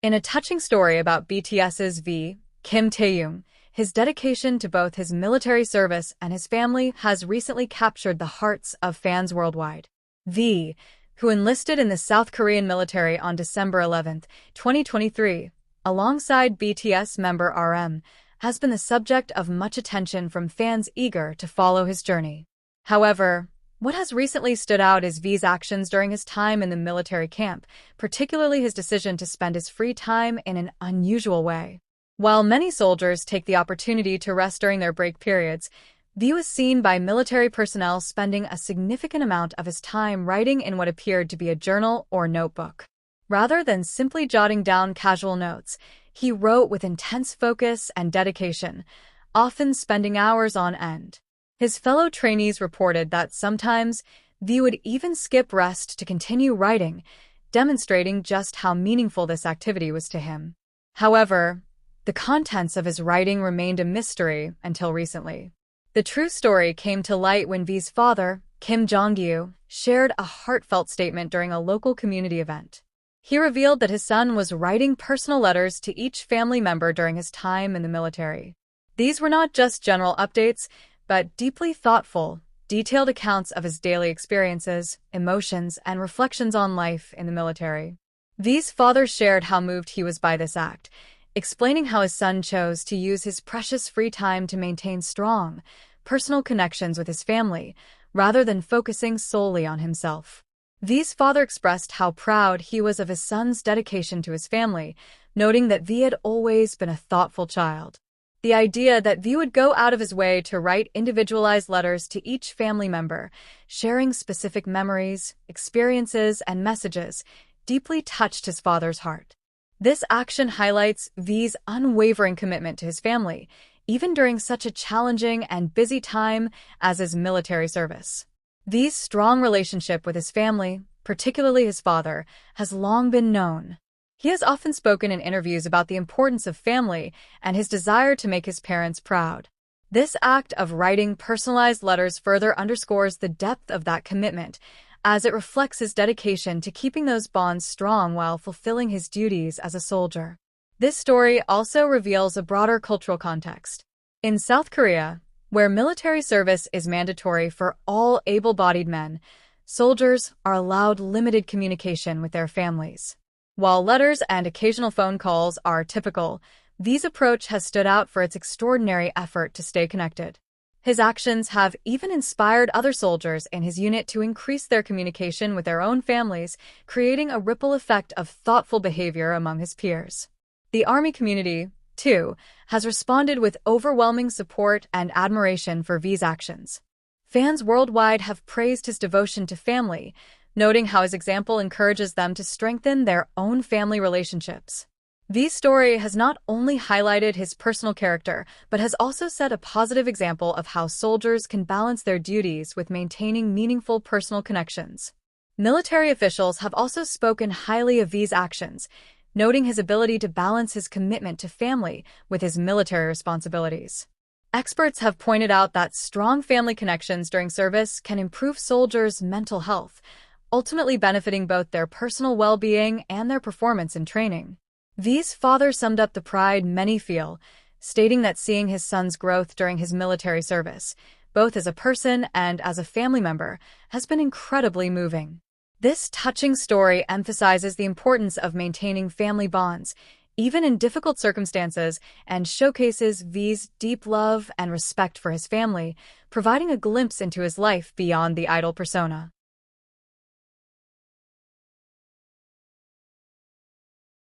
In a touching story about BTS's V, Kim Taehyung, his dedication to both his military service and his family has recently captured the hearts of fans worldwide. V, who enlisted in the South Korean military on December 11, 2023, alongside BTS member RM, has been the subject of much attention from fans eager to follow his journey. However, what has recently stood out is V's actions during his time in the military camp, particularly his decision to spend his free time in an unusual way. While many soldiers take the opportunity to rest during their break periods, V was seen by military personnel spending a significant amount of his time writing in what appeared to be a journal or notebook. Rather than simply jotting down casual notes, he wrote with intense focus and dedication, often spending hours on end. His fellow trainees reported that sometimes V would even skip rest to continue writing, demonstrating just how meaningful this activity was to him. However, the contents of his writing remained a mystery until recently. The true story came to light when V's father, Kim Jong-gyu, shared a heartfelt statement during a local community event. He revealed that his son was writing personal letters to each family member during his time in the military. These were not just general updates, but deeply thoughtful, detailed accounts of his daily experiences, emotions, and reflections on life in the military. V's father shared how moved he was by this act, explaining how his son chose to use his precious free time to maintain strong, personal connections with his family, rather than focusing solely on himself. V's father expressed how proud he was of his son's dedication to his family, noting that V had always been a thoughtful child. The idea that V would go out of his way to write individualized letters to each family member, sharing specific memories, experiences, and messages, deeply touched his father's heart. This action highlights V's unwavering commitment to his family, even during such a challenging and busy time as his military service. V's strong relationship with his family, particularly his father, has long been known. He has often spoken in interviews about the importance of family and his desire to make his parents proud. This act of writing personalized letters further underscores the depth of that commitment, as it reflects his dedication to keeping those bonds strong while fulfilling his duties as a soldier. This story also reveals a broader cultural context. In South Korea, where military service is mandatory for all able-bodied men, soldiers are allowed limited communication with their families. While letters and occasional phone calls are typical, V's approach has stood out for its extraordinary effort to stay connected. His actions have even inspired other soldiers in his unit to increase their communication with their own families, creating a ripple effect of thoughtful behavior among his peers. The Army community, too, has responded with overwhelming support and admiration for V's actions. Fans worldwide have praised his devotion to family, noting how his example encourages them to strengthen their own family relationships. V's story has not only highlighted his personal character, but has also set a positive example of how soldiers can balance their duties with maintaining meaningful personal connections. Military officials have also spoken highly of V's actions, noting his ability to balance his commitment to family with his military responsibilities. Experts have pointed out that strong family connections during service can improve soldiers' mental health, ultimately benefiting both their personal well-being and their performance in training. V's father summed up the pride many feel, stating that seeing his son's growth during his military service, both as a person and as a family member, has been incredibly moving. This touching story emphasizes the importance of maintaining family bonds, even in difficult circumstances, and showcases V's deep love and respect for his family, providing a glimpse into his life beyond the idol persona.